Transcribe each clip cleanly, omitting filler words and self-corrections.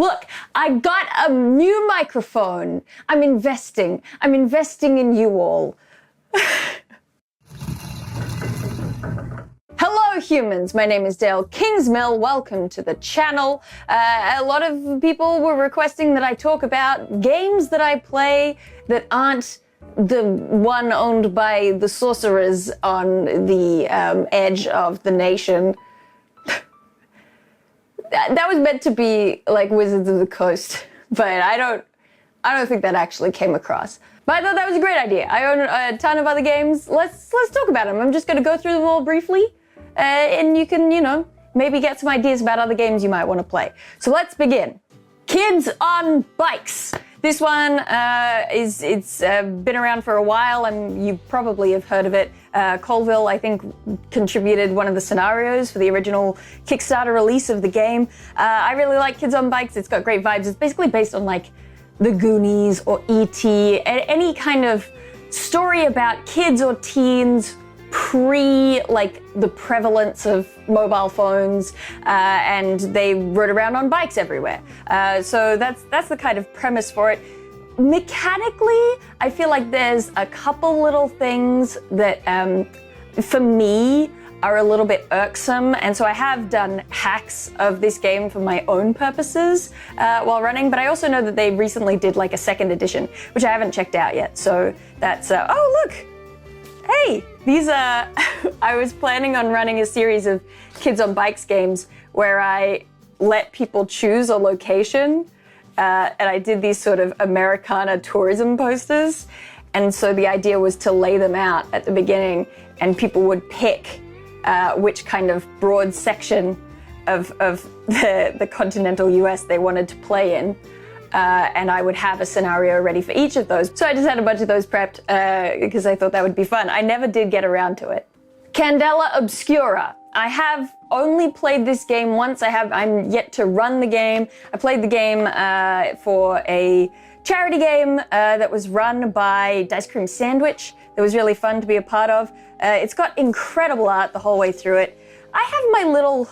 Look, I got a new microphone. I'm investing in you all. Hello humans, my name is Dael Kingsmill, welcome to the channel. A lot of people were requesting that I talk about games that I play that aren't the one owned by the sorcerers on the edge of the nation. That was meant to be like Wizards of the Coast, but I don't think that actually came across. But I thought that was a great idea. I own a ton of other games. Let's talk about them. I'm just going to go through them all briefly, and you can, maybe get some ideas about other games you might want to play. So let's begin. Kids on Bikes. This one it's been around for a while, and you probably have heard of it. Colville, I think, contributed one of the scenarios for the original Kickstarter release of the game. I really like Kids on Bikes. It's got great vibes. It's basically based on like the Goonies or E.T., any kind of story about kids or teens pre like the prevalence of mobile phones, and they rode around on bikes everywhere. So that's the kind of premise for it. Mechanically, I feel like there's a couple little things that for me are a little bit irksome, and so I have done hacks of this game for my own purposes while running, but I also know that they recently did like a second edition, which I haven't checked out yet. So that's oh look, hey, these are, I was planning on running a series of Kids on Bikes games where I let people choose a location, and I did these sort of Americana tourism posters. And so the idea was to lay them out at the beginning, and people would pick which kind of broad section of the continental US they wanted to play in. And I would have a scenario ready for each of those. So I just had a bunch of those prepped because I thought that would be fun. I never did get around to it. Candela Obscura. I have only played this game once. I'm yet to run the game. I played the game for a charity game that was run by Dice Cream Sandwich. That was really fun to be a part of. It's got incredible art the whole way through it. I have my little,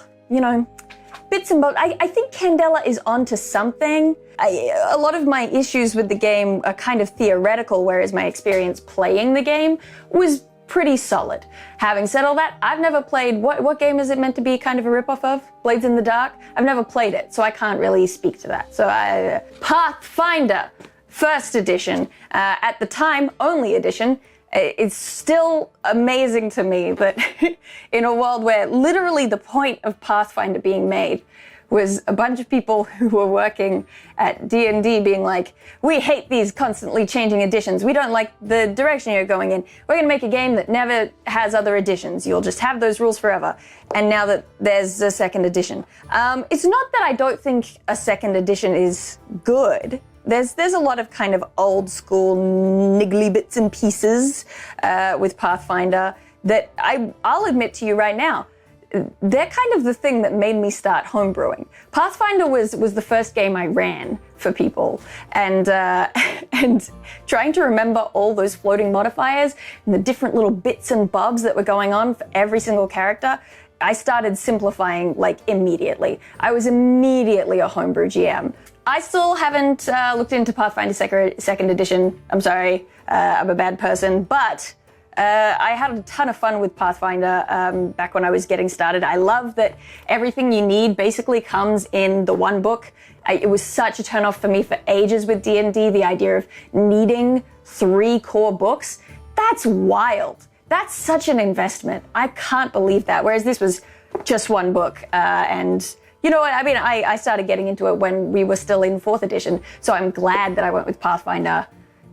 bits and bobs. I think Candela is onto something. A lot of my issues with the game are kind of theoretical, whereas my experience playing the game was pretty solid. Having said all that, I've never played, what game is it meant to be kind of a ripoff of? Blades in the Dark? I've never played it, so I can't really speak to that. So Pathfinder, first edition, at the time, only edition. It's still amazing to me that in a world where literally the point of Pathfinder being made was a bunch of people who were working at D&D being like, we hate these constantly changing editions. We don't like the direction you're going in. We're going to make a game that never has other editions. You'll just have those rules forever. And now that there's a second edition. It's not that I don't think a second edition is good. There's a lot of kind of old school niggly bits and pieces with Pathfinder that I'll admit to you right now, they're kind of the thing that made me start homebrewing. Pathfinder was the first game I ran for people, and trying to remember all those floating modifiers and the different little bits and bobs that were going on for every single character, I started simplifying like immediately. I was immediately a homebrew GM. I still haven't looked into Pathfinder second edition. I'm sorry, I'm a bad person, but I had a ton of fun with Pathfinder back when I was getting started. I love that everything you need basically comes in the one book. It was such a turnoff for me for ages with D&D, the idea of needing 3 core books. That's wild. That's such an investment. I can't believe that. Whereas this was just one book. And you know what? I mean, I started getting into it when we were still in 4th edition. So I'm glad that I went with Pathfinder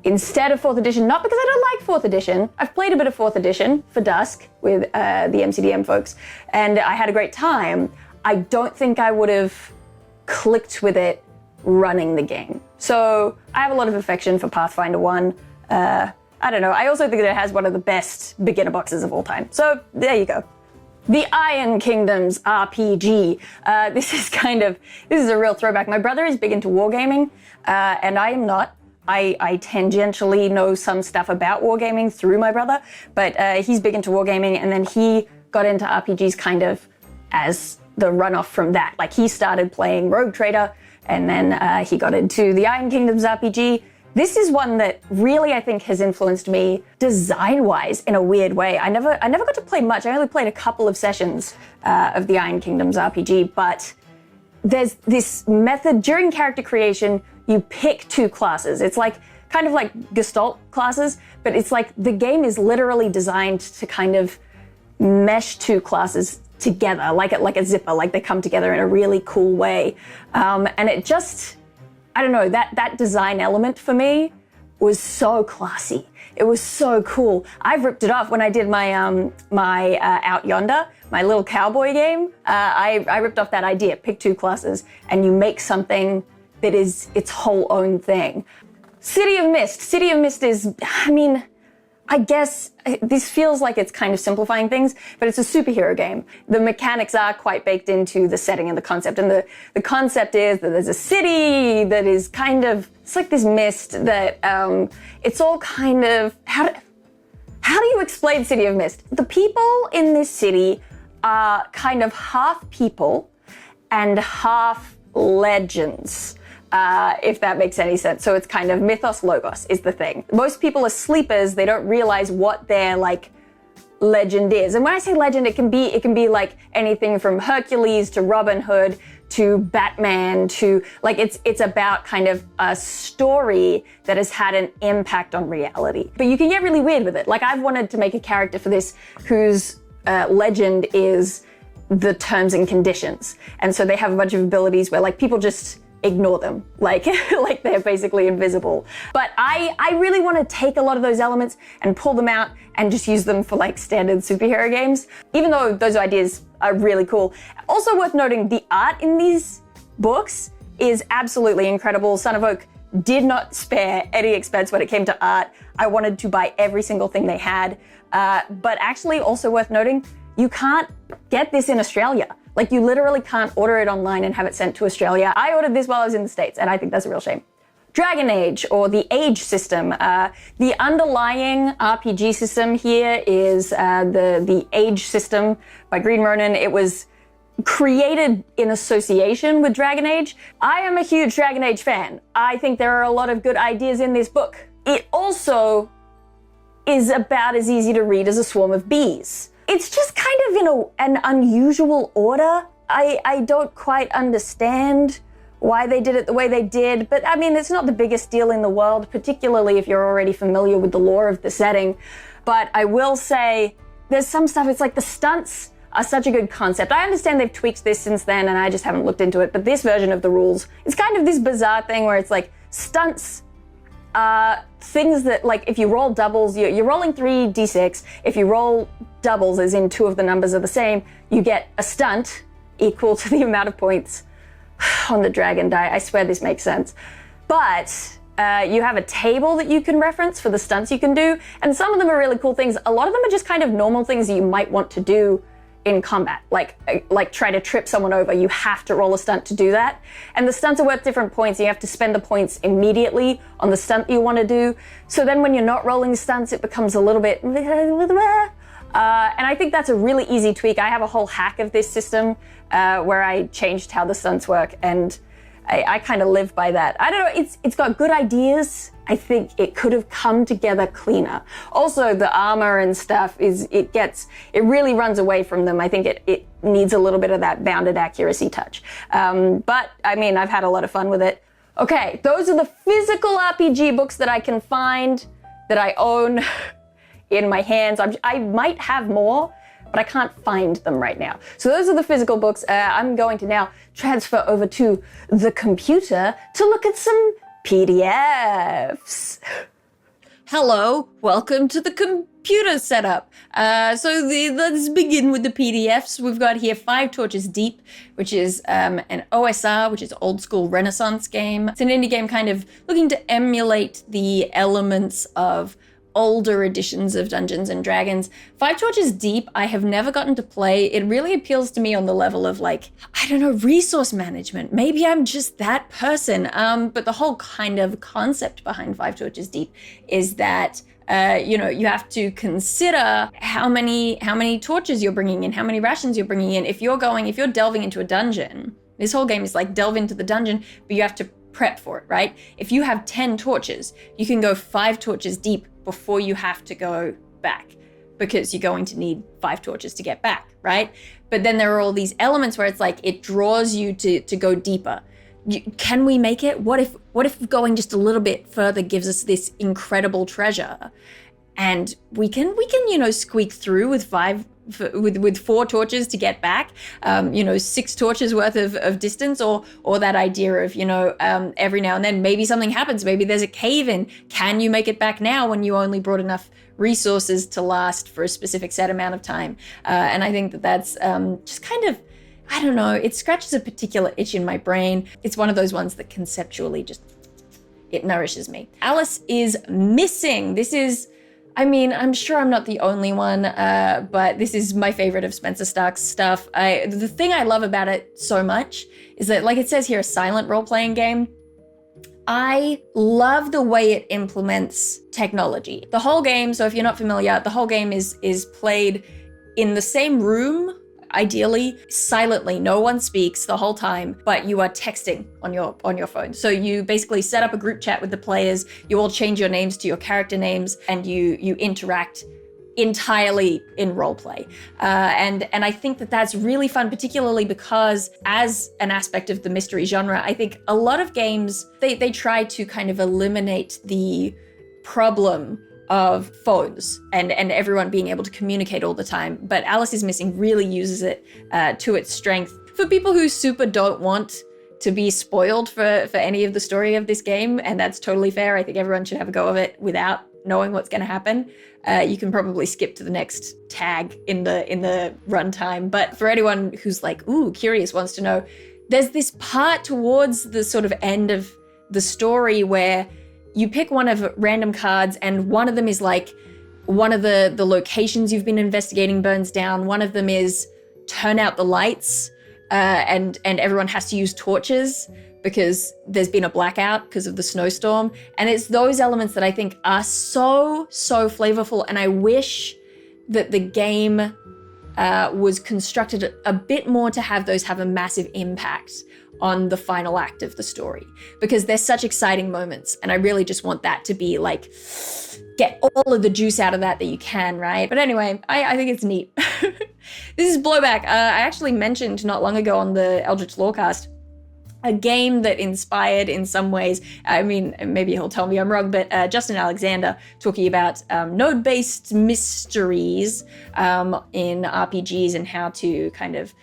instead of 4th edition, not because I don't like 4th edition. I've played a bit of 4th edition for Dusk with the MCDM folks, and I had a great time. I don't think I would have clicked with it running the game. So I have a lot of affection for Pathfinder 1. I don't know. I also think that it has one of the best beginner boxes of all time. So there you go. The Iron Kingdoms RPG. This is a real throwback. My brother is big into wargaming, and I am not. I tangentially know some stuff about wargaming through my brother, but he's big into wargaming, and then he got into RPGs kind of as the runoff from that. Like, he started playing Rogue Trader, and then he got into the Iron Kingdoms RPG. This is one that really, I think, has influenced me design-wise in a weird way. I never got to play much. I only played a couple of sessions of the Iron Kingdoms RPG, but there's this method during character creation. You pick two classes. It's like kind of like Gestalt classes, but it's like the game is literally designed to kind of mesh two classes together, like a zipper, like they come together in a really cool way. And it just, I don't know, that design element for me was so classy. It was so cool. I've ripped it off when I did my Out Yonder, my little cowboy game. I ripped off that idea, pick two classes, and you make something that is its whole own thing. City of Mist. City of Mist is, I mean, I guess this feels like it's kind of simplifying things, but it's a superhero game. The mechanics are quite baked into the setting and the concept. And the concept is that there's a city that is kind of, it's like this mist that it's all kind of, how do you explain City of Mist? The people in this city are kind of half people and half legends. If that makes any sense. So it's kind of mythos logos is the thing. Most people are sleepers. They don't realize what their like legend is. And when I say legend, it can be like anything from Hercules to Robin Hood to Batman to like it's about kind of a story that has had an impact on reality. But you can get really weird with it. Like I've wanted to make a character for this whose legend is the terms and conditions. And so they have a bunch of abilities where like people just ignore them, like they're basically invisible. But I really want to take a lot of those elements and pull them out and just use them for like standard superhero games, even though those ideas are really cool. Also worth noting, the art in these books is absolutely incredible. Son of Oak did not spare any expense when it came to art. I wanted to buy every single thing they had. But actually also worth noting, you can't get this in Australia. Like you literally can't order it online and have it sent to Australia. I ordered this while I was in the States, and I think that's a real shame. Dragon Age, or the Age system. The underlying RPG system here is the Age system by Green Ronin. It was created in association with Dragon Age. I am a huge Dragon Age fan. I think there are a lot of good ideas in this book. It also is about as easy to read as a swarm of bees. It's just kind of in an unusual order. I don't quite understand why they did it the way they did, but I mean, it's not the biggest deal in the world, particularly if you're already familiar with the lore of the setting. But I will say, there's some stuff, it's like the stunts are such a good concept. I understand they've tweaked this since then, and I just haven't looked into it, but this version of the rules, it's kind of this bizarre thing where it's like, stunts things that, like, if you roll doubles, you're rolling 3d6. If you roll doubles, as in two of the numbers are the same, you get a stunt equal to the amount of points on the dragon die. I swear this makes sense. But you have a table that you can reference for the stunts you can do, and some of them are really cool things. A lot of them are just kind of normal things that you might want to do in combat, like try to trip someone over. You have to roll a stunt to do that. And the stunts are worth different points. You have to spend the points immediately on the stunt you want to do. So then when you're not rolling stunts, it becomes a little bit... And I think that's a really easy tweak. I have a whole hack of this system where I changed how the stunts work, and I kind of live by that. I don't know, it's got good ideas. I think it could have come together cleaner. Also, the armor and stuff it really runs away from them. I think it needs a little bit of that bounded accuracy touch. But I mean, I've had a lot of fun with it. Okay, those are the physical RPG books that I can find, that I own in my hands. I might have more, but I can't find them right now. So those are the physical books. I'm going to now transfer over to the computer to look at some PDFs. Hello, welcome to the computer setup. Let's begin with the PDFs. We've got here 5 Torches Deep, which is an OSR, which is old school Renaissance game. It's an indie game kind of looking to emulate the elements of older editions of Dungeons and Dragons. 5 Torches Deep, I have never gotten to play. It really appeals to me on the level of, like, I don't know, resource management. Maybe I'm just that person. But the whole kind of concept behind 5 Torches Deep is that you have to consider how many torches you're bringing in, how many rations you're bringing in. If you're delving into a dungeon This whole game is like delve into the dungeon, but you have to prep for it, right? If you have 10 torches, you can go 5 torches deep before you have to go back, because you're going to need 5 torches to get back, right? But then there are all these elements where it's like it draws you to go deeper. Can we make it? What if going just a little bit further gives us this incredible treasure, and we can squeak through with 4 torches to get back, 6 torches worth of distance, or that idea of every now and then maybe something happens, maybe there's a cave in. Can you make it back now when you only brought enough resources to last for a specific set amount of time? And I think that's just kind of, I don't know, it scratches a particular itch in my brain. It's one of those ones that conceptually just, it nourishes me. Alice is missing. This is, I'm sure I'm not the only one, but this is my favorite of Spencer Stark's stuff. The thing I love about it so much is that, like it says here, a silent role-playing game. I love the way it implements technology. The whole game, so if you're not familiar, the whole game is played in the same room, ideally silently. No one speaks the whole time, but you are texting on your phone. So you basically set up a group chat with the players, you all change your names to your character names, and you interact entirely in roleplay. And I think that that's really fun, particularly because as an aspect of the mystery genre, I think a lot of games, they try to kind of eliminate the problem of phones and everyone being able to communicate all the time. But Alice is Missing really uses it to its strength. For people who super don't want to be spoiled for any of the story of this game, and that's totally fair. I think everyone should have a go of it without knowing what's going to happen. You can probably skip to the next tag in the runtime. But for anyone who's like, ooh, curious, wants to know, there's this part towards the sort of end of the story where you pick one of random cards, and one of them is like one of the locations you've been investigating burns down. One of them is turn out the lights, and everyone has to use torches because there's been a blackout because of the snowstorm. And it's those elements that I think are so flavorful, and I wish that the game was constructed a bit more to have those have a massive impact on the final act of the story, because they're such exciting moments, and I really just want that to be like, get all of the juice out of that you can, right? But anyway, I think it's neat. This is Blowback. I actually mentioned not long ago on the Eldritch Lorecast a game that inspired in some ways, maybe he'll tell me I'm wrong, but Justin Alexander talking about node-based mysteries in RPGs and how to kind of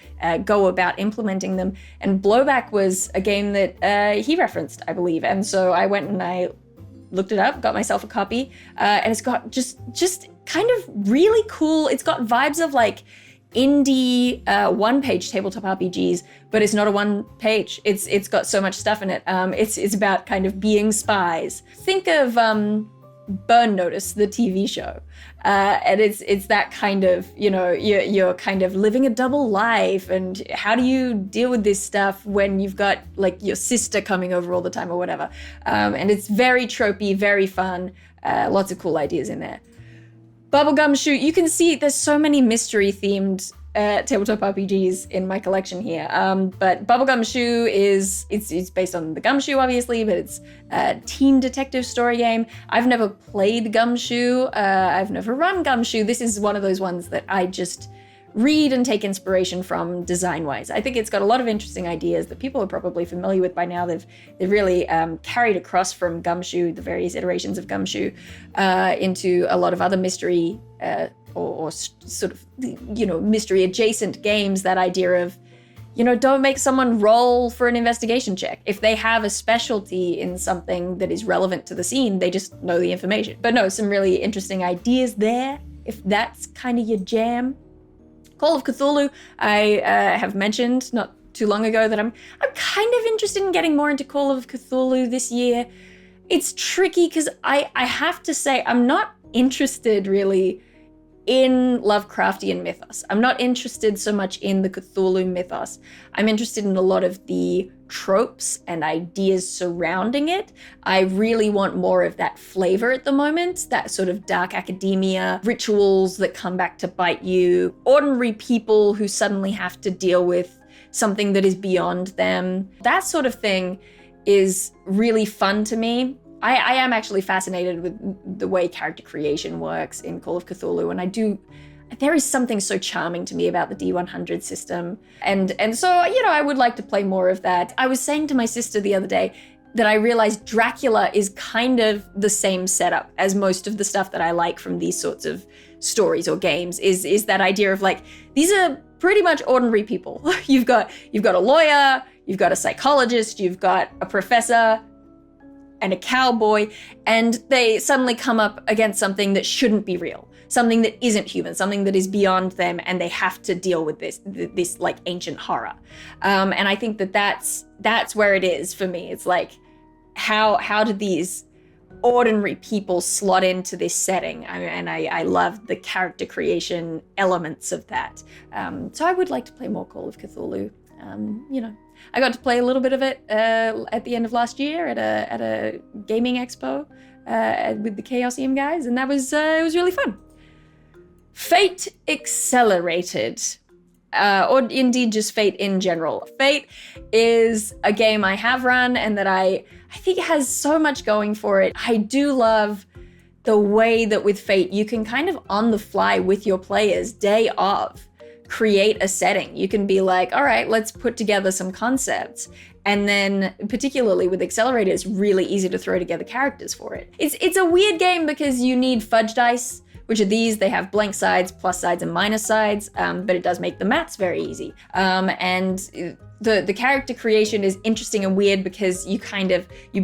go about implementing them. And Blowback was a game that he referenced, I believe. And so I went and I looked it up, got myself a copy, and it's got just kind of really cool, it's got vibes of like indie one-page tabletop RPGs, but it's not a one page. It's got so much stuff in it. It's about kind of being spies. Think of Burn Notice, the TV show, and it's that kind of, you're kind of living a double life, and how do you deal with this stuff when you've got like your sister coming over all the time or whatever. And it's very tropey, very fun, lots of cool ideas in there. Bubblegumshoe, you can see there's so many mystery-themed tabletop RPGs in my collection here. But Bubblegumshoe it's based on the Gumshoe, obviously, but it's a teen detective story game. I've never played Gumshoe. I've never run Gumshoe. This is one of those ones that I just read and take inspiration from design-wise. I think it's got a lot of interesting ideas that people are probably familiar with by now. They've really carried across from Gumshoe, the various iterations of Gumshoe, into a lot of other mystery or sort of, mystery-adjacent games. That idea of, don't make someone roll for an investigation check. If they have a specialty in something that is relevant to the scene, they just know the information. But no, some really interesting ideas there, if that's kind of your jam. Call of Cthulhu, I have mentioned not too long ago that I'm kind of interested in getting more into Call of Cthulhu this year. It's tricky because I have to say I'm not interested really in Lovecraftian mythos. I'm not interested so much in the Cthulhu mythos. I'm interested in a lot of the tropes and ideas surrounding it. I really want more of that flavor at the moment, that sort of dark academia, rituals that come back to bite you, ordinary people who suddenly have to deal with something that is beyond them. That sort of thing is really fun to me. I am actually fascinated with the way character creation works in Call of Cthulhu, and there is something so charming to me about the D100 system. And so, I would like to play more of that. I was saying to my sister the other day that I realized Dracula is kind of the same setup as most of the stuff that I like from these sorts of stories or games, is that idea of like, these are pretty much ordinary people. You've got a lawyer, you've got a psychologist, you've got a professor, and a cowboy, and they suddenly come up against something that shouldn't be real, something that isn't human, something that is beyond them, and they have to deal with this like ancient horror. And I think that's where it is for me. It's like, how do these ordinary people slot into this setting? I love the character creation elements of that. So I would like to play more Call of Cthulhu. I got to play a little bit of it at the end of last year at a gaming expo with the Chaosium guys, and that was it was really fun. Fate Accelerated, or indeed just Fate in general. Fate is a game I have run and that I think has so much going for it. I do love the way that with Fate you can kind of on the fly with your players, day of, create a setting. You can be like, all right, let's put together some concepts. And then particularly with Accelerator, it's really easy to throw together characters for it. It's a weird game because you need fudge dice, which are these. They have blank sides, plus sides, and minus sides, but it does make the maths very easy. And the character creation is interesting and weird because you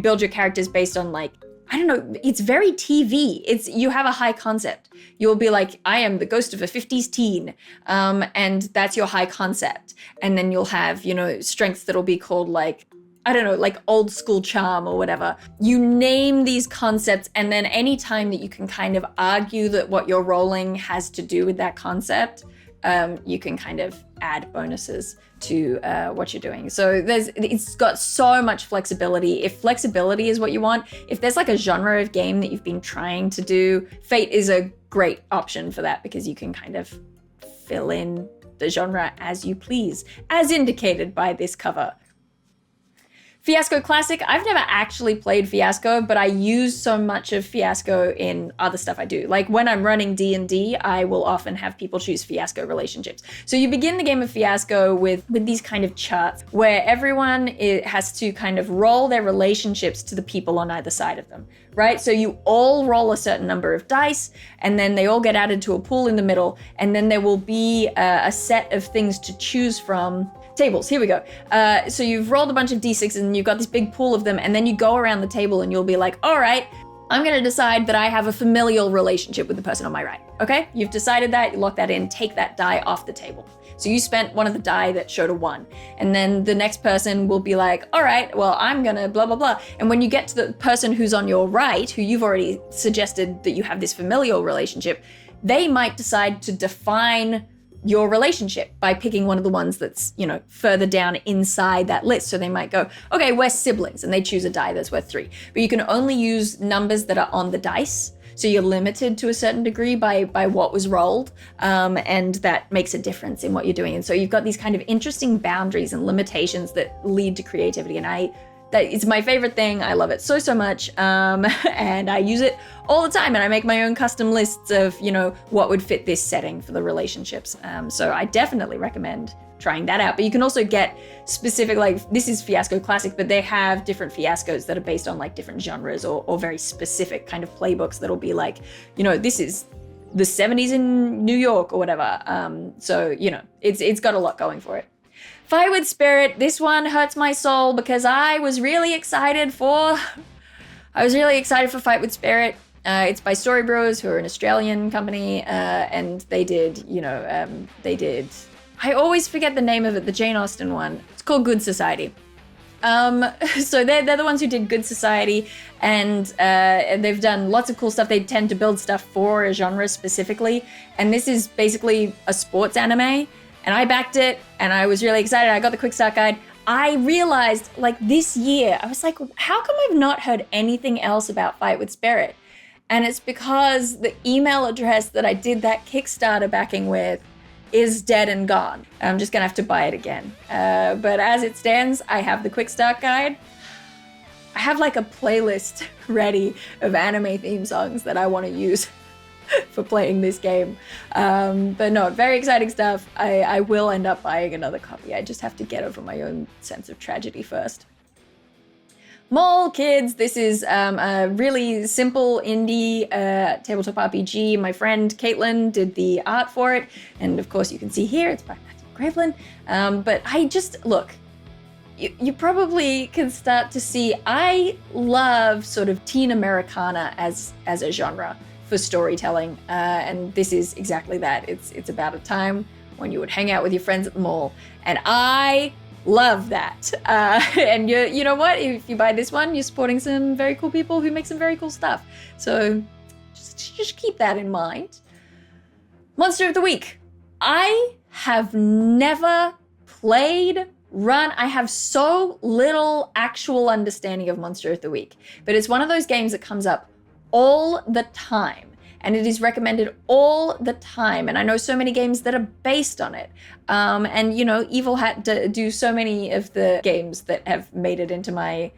build your characters based on like, I don't know, it's very TV. You have a high concept. You'll be like, I am the ghost of a 50s teen. And that's your high concept. And then you'll have, strengths that'll be called like, I don't know, like old school charm or whatever. You name these concepts, and then any time that you can kind of argue that what you're rolling has to do with that concept, you can kind of add bonuses to what you're doing. So it's got so much flexibility. If flexibility is what you want, if there's like a genre of game that you've been trying to do, Fate is a great option for that because you can kind of fill in the genre as you please, as indicated by this cover. Fiasco Classic, I've never actually played Fiasco, but I use so much of Fiasco in other stuff I do. Like when I'm running D&D, I will often have people choose Fiasco relationships. So you begin the game of Fiasco with these kind of charts where everyone has to kind of roll their relationships to the people on either side of them, right? So you all roll a certain number of dice, and then they all get added to a pool in the middle, and then there will be a set of things to choose from. Tables, here we go. So you've rolled a bunch of d6s and you've got this big pool of them, and then you go around the table and you'll be like, all right, I'm gonna decide that I have a familial relationship with the person on my right, okay? You've decided that, you lock that in, take that die off the table. So you spent one of the die that showed a 1, and then the next person will be like, all right, well, I'm gonna blah, blah, blah. And when you get to the person who's on your right, who you've already suggested that you have this familial relationship, they might decide to define your relationship by picking one of the ones that's, further down inside that list. So they might go, okay, we're siblings, and they choose a die that's worth 3. But you can only use numbers that are on the dice. So you're limited to a certain degree by what was rolled. And that makes a difference in what you're doing. And so you've got these kind of interesting boundaries and limitations that lead to creativity. And it's my favorite thing. I love it so, so much. And I use it all the time. And I make my own custom lists of, what would fit this setting for the relationships. So I definitely recommend trying that out. But you can also get specific, like this is Fiasco Classic, but they have different Fiascos that are based on like different genres or very specific kind of playbooks that'll be like, this is the 70s in New York or whatever. So, it's got a lot going for it. Fight with Spirit, this one hurts my soul because I was really excited for Fight with Spirit. It's by Story Bros, who are an Australian company, and they did, I always forget the name of it, the Jane Austen one. It's called Good Society. So they're the ones who did Good Society, and they've done lots of cool stuff. They tend to build stuff for a genre specifically, and this is basically a sports anime. And I backed it, and I was really excited. I got the quick start guide. I realized, this year, I was like, how come I've not heard anything else about Fight with Spirit? And it's because the email address that I did that Kickstarter backing with is dead and gone. I'm just gonna have to buy it again. But as it stands, I have the quick start guide. I have like a playlist ready of anime theme songs that I want to use for playing this game. But no, very exciting stuff. I will end up buying another copy. I just have to get over my own sense of tragedy first. Mole Kids, this is a really simple indie tabletop RPG. My friend Caitlin did the art for it. And of course you can see here, it's by Matthew Gravelin. But I just, look, you probably can start to see, I love sort of teen Americana as a genre for storytelling. And this is exactly that. It's about a time when you would hang out with your friends at the mall. And I love that. And you know what? If you buy this one, you're supporting some very cool people who make some very cool stuff. So just keep that in mind. Monster of the Week. I have never played, run. I have so little actual understanding of Monster of the Week. But it's one of those games that comes up all the time. And it is recommended all the time. And I know so many games that are based on it. And, you know, Evil Hat do so many of the games that have made it into my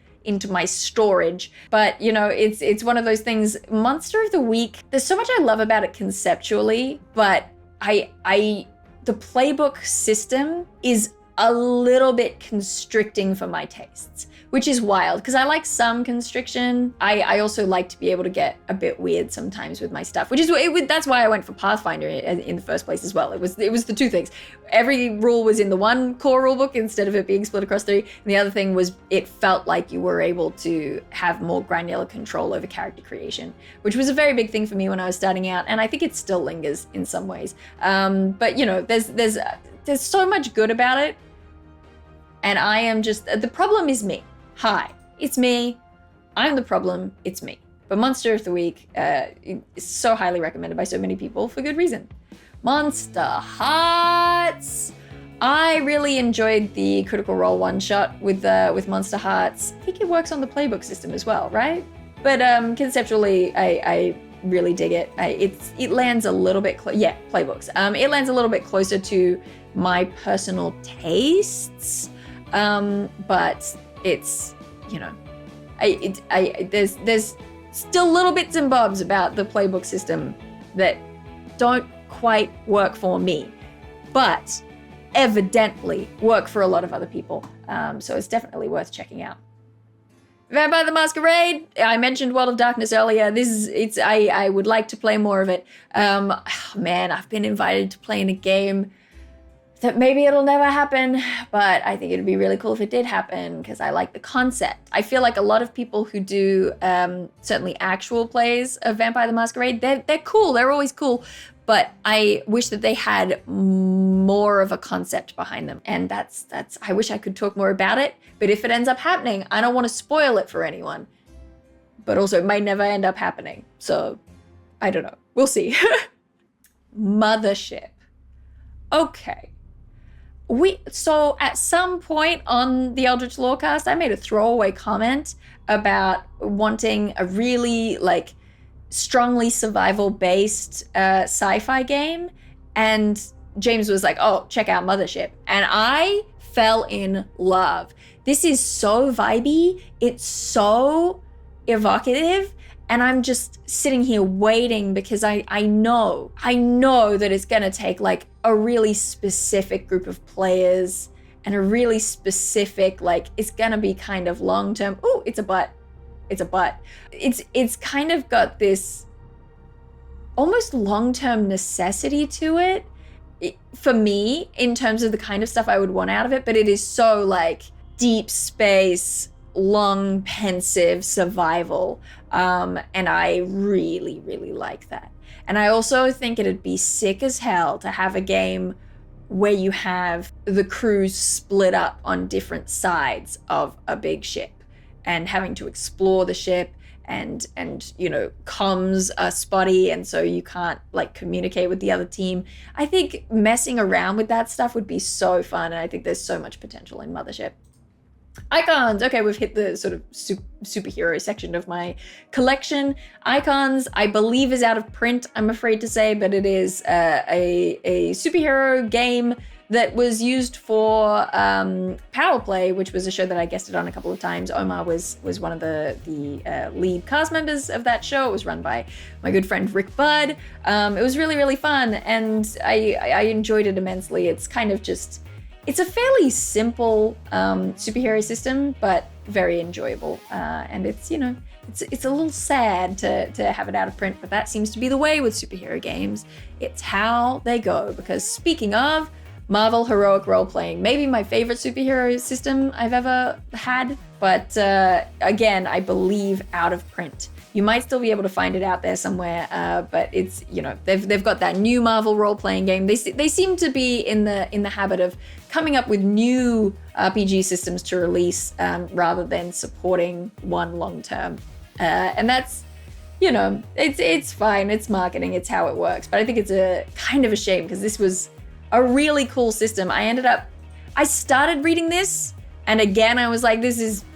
storage. But, you know, it's one of those things. Monster of the Week, there's so much I love about it conceptually, but the playbook system is a little bit constricting for my tastes, which is wild because I like some constriction. I also like to be able to get a bit weird sometimes with my stuff, which is that's why I went for Pathfinder in the first place as well. It was the two things. Every rule was in the one core rulebook instead of it being split across three. And the other thing was it felt like you were able to have more granular control over character creation, which was a very big thing for me when I was starting out. And I think it still lingers in some ways. But you know, there's so much good about it. And I am just, the problem is me. Hi, it's me. I'm the problem, it's me. But Monster of the Week is so highly recommended by so many people for good reason. Monsterhearts. I really enjoyed the Critical Role one-shot with Monsterhearts. I think it works on the playbook system as well, right? But conceptually, I really dig it. It lands a little bit, playbooks. It lands a little bit closer to my personal tastes. But it's, you know, there's still little bits and bobs about the playbook system that don't quite work for me, but evidently work for a lot of other people. So it's definitely worth checking out. Vampire the Masquerade. I mentioned World of Darkness earlier. I would like to play more of it. Man, I've been invited to play in a game that maybe it'll never happen, but I think it'd be really cool if it did happen because I like the concept. I feel like a lot of people who do certainly actual plays of Vampire the Masquerade, they're cool, they're always cool, but I wish that they had more of a concept behind them. And that's I wish I could talk more about it, but if it ends up happening, I don't want to spoil it for anyone. But also it might never end up happening. So I don't know, we'll see. Mothership. Okay. So at some point on the Eldritch Lorecast, I made a throwaway comment about wanting a really like strongly survival-based sci-fi game, and James was like, "Oh, check out Mothership," and I fell in love. This is so vibey. It's so evocative. And I'm just sitting here waiting because I know that it's gonna take like a really specific group of players and a really specific, like, it's gonna be kind of long-term. Ooh, it's a butt. It's kind of got this almost long-term necessity to it for me in terms of the kind of stuff I would want out of it, but it is so like deep space, long, pensive survival. And I really, really like that. And I also think it'd be sick as hell to have a game where you have the crews split up on different sides of a big ship and having to explore the ship and you know, comms are spotty and so you can't like communicate with the other team. I think messing around with that stuff would be so fun, and I think there's so much potential in Mothership. Icons. Okay, we've hit the sort of superhero section of my collection. Icons, I believe, is out of print, I'm afraid to say, but it is a superhero game that was used for Power Play, which was a show that I guested on a couple of times. Omar was one of the lead cast members of that show. It was run by my good friend Rick Budd. It was really, really fun, and I enjoyed it immensely. It's kind of just, it's a fairly simple superhero system, but very enjoyable. And it's, you know, it's a little sad to have it out of print, but that seems to be the way with superhero games. It's how they go, because speaking of Marvel Heroic Role-Playing, maybe my favorite superhero system I've ever had, but again, I believe out of print. You might still be able to find it out there somewhere, but it's, you know, they've got that new Marvel role-playing game. They seem to be in the habit of coming up with new RPG systems to release rather than supporting one long-term, and that's, you know, it's fine. It's marketing. It's how it works. But I think it's a kind of a shame, because this was a really cool system. I started reading this, and again, I was like,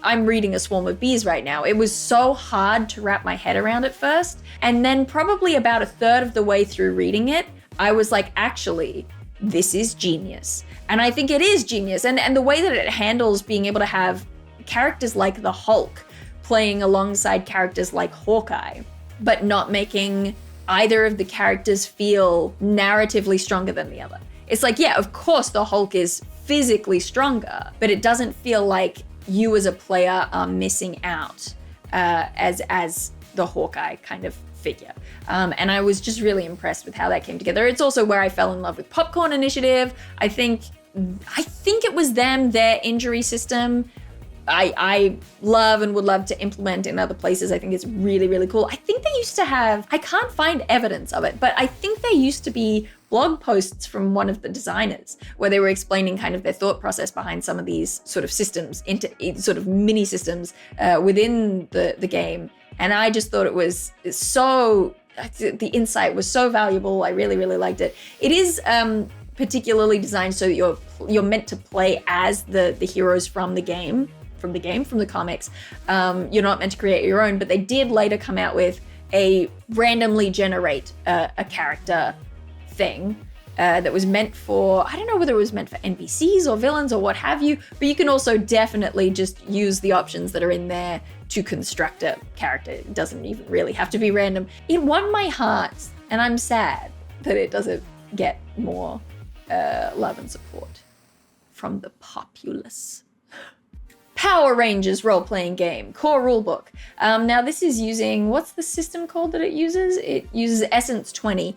I'm reading A Swarm of Bees right now. It was so hard to wrap my head around at first. And then probably about a third of the way through reading it, I was like, actually, this is genius. And I think it is genius. And the way that it handles being able to have characters like the Hulk playing alongside characters like Hawkeye, but not making either of the characters feel narratively stronger than the other. It's like, yeah, of course the Hulk is physically stronger, but it doesn't feel like you as a player are missing out as the Hawkeye kind of figure. And I was just really impressed with how that came together. It's also where I fell in love with Popcorn Initiative. I think it was their injury system. I love and would love to implement in other places. I think it's really, really cool. I think they used to have, I can't find evidence of it, but I think there used to be blog posts from one of the designers where they were explaining kind of their thought process behind some of these sort of systems, into sort of mini systems within the game. And I just thought it was so, the insight was so valuable. I really, really liked it. It is particularly designed so that you're meant to play as the heroes from the comics. You're not meant to create your own, but they did later come out with a randomly generate a character thing that was meant for, I don't know whether it was meant for NPCs or villains or what have you, but you can also definitely just use the options that are in there to construct a character. It doesn't even really have to be random. It won my heart, and I'm sad that it doesn't get more love and support from the populace. Power Rangers role-playing game, core rulebook. Now this is using, what's the system called that it uses? It uses Essence 20.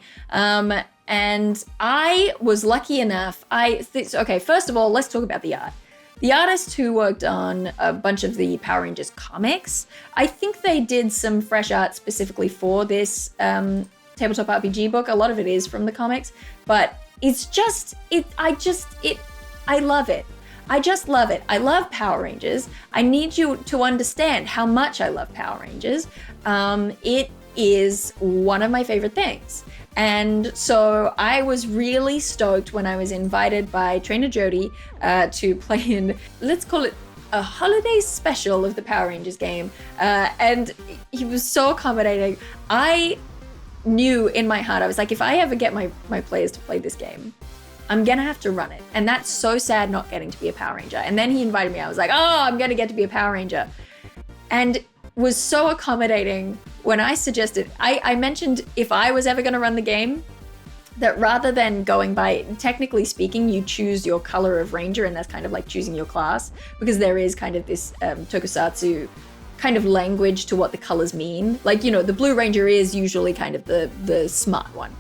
And I was lucky enough, okay, first of all, let's talk about the art. The artist who worked on a bunch of the Power Rangers comics, I think they did some fresh art specifically for this tabletop RPG book. A lot of it is from the comics, but it's just, I love it. I just love it. I love Power Rangers. I need you to understand how much I love Power Rangers. It is one of my favorite things. And so I was really stoked when I was invited by trainer Jody to play in, let's call it a holiday special of the Power Rangers game. And he was so accommodating. I knew in my heart, I was like, if I ever get my players to play this game, I'm gonna have to run it. And that's so sad not getting to be a Power Ranger. And then he invited me, I was like, oh, I'm gonna get to be a Power Ranger. And was so accommodating when I suggested, I mentioned if I was ever gonna run the game, that rather than going by, technically speaking, you choose your color of Ranger, and that's kind of like choosing your class, because there is kind of this tokusatsu kind of language to what the colors mean. Like, you know, the Blue Ranger is usually kind of the smart one.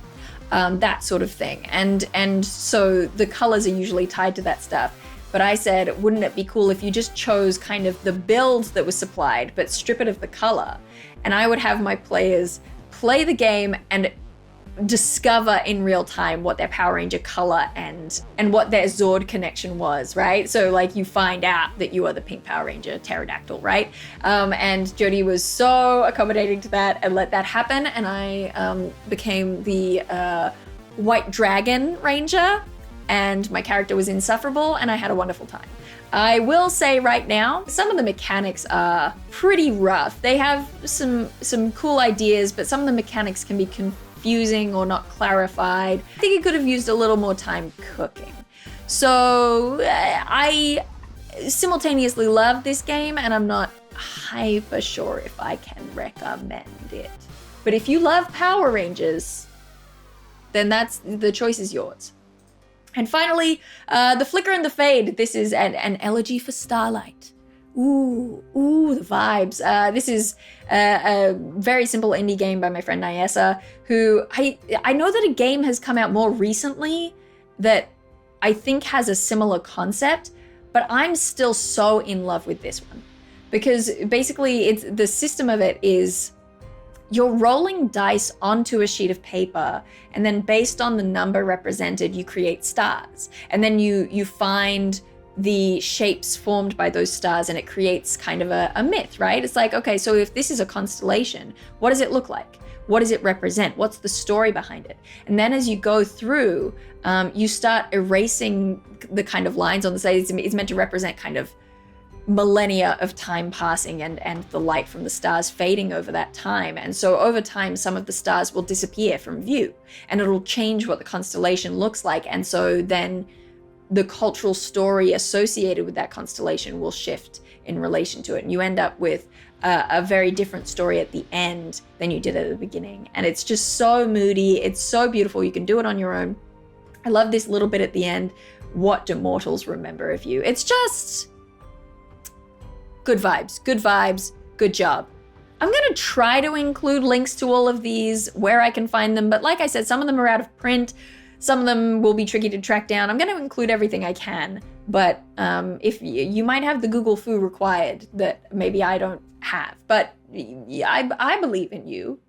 That sort of thing. And so the colors are usually tied to that stuff. But I said, wouldn't it be cool if you just chose kind of the build that was supplied, but strip it of the color? And I would have my players play the game and discover in real time what their Power Ranger color and what their Zord connection was, right? So like you find out that you are the pink Power Ranger, Pterodactyl, right? And Jody was so accommodating to that and let that happen. And I became the White Dragon Ranger, and my character was insufferable, and I had a wonderful time. I will say right now, some of the mechanics are pretty rough. They have some cool ideas, but some of the mechanics can be confusing or not clarified. I think it could have used a little more time cooking. So I simultaneously love this game, and I'm not hyper sure if I can recommend it. But if you love Power Rangers, then the choice is yours. And finally, The Flicker and the Fade. This is an elegy for Starlight. Ooh, the vibes. This is a very simple indie game by my friend Nyessa, who I know that a game has come out more recently that I think has a similar concept, but I'm still so in love with this one. Because basically the system of it is you're rolling dice onto a sheet of paper, and then based on the number represented, you create stars. And then you find the shapes formed by those stars, and it creates kind of a myth, right? It's like, okay, so if this is a constellation, what does it look like? What does it represent? What's the story behind it? And then as you go through, you start erasing the kind of lines on the side. It's meant to represent kind of millennia of time passing and the light from the stars fading over that time. And so over time, some of the stars will disappear from view, and it'll change what the constellation looks like. And so then the cultural story associated with that constellation will shift in relation to it. And you end up with a very different story at the end than you did at the beginning. And it's just so moody. It's so beautiful. You can do it on your own. I love this little bit at the end. What do mortals remember of you? It's just good vibes, good job. I'm gonna try to include links to all of these where I can find them, but like I said, some of them are out of print, some of them will be tricky to track down. I'm gonna include everything I can, but if you might have the Google foo required that maybe I don't have, but I believe in you.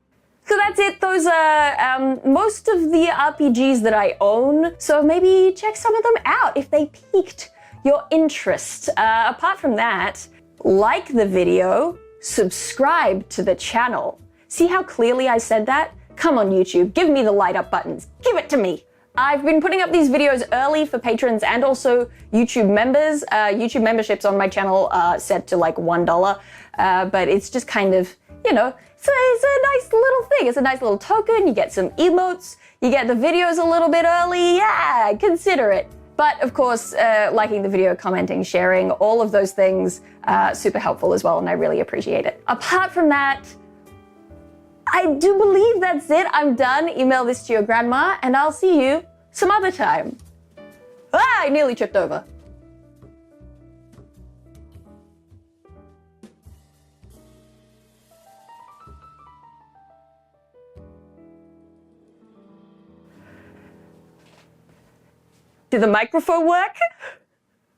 So that's it. Those are most of the RPGs that I own, so maybe check some of them out if they piqued your interest. Apart from that, like the video, subscribe to the channel. See how clearly I said that? Come on, YouTube, give me the light up buttons. Give it to me. I've been putting up these videos early for patrons and also YouTube members. YouTube memberships on my channel are set to like $1, but it's just kind of, you know, it's a nice little thing. It's a nice little token. You get some emotes. You get the videos a little bit early. Yeah, consider it. But of course, liking the video, commenting, sharing, all of those things are super helpful as well, and I really appreciate it. Apart from that, I do believe that's it. I'm done. Email this to your grandma, and I'll see you some other time. I nearly tripped over. Did the microphone work?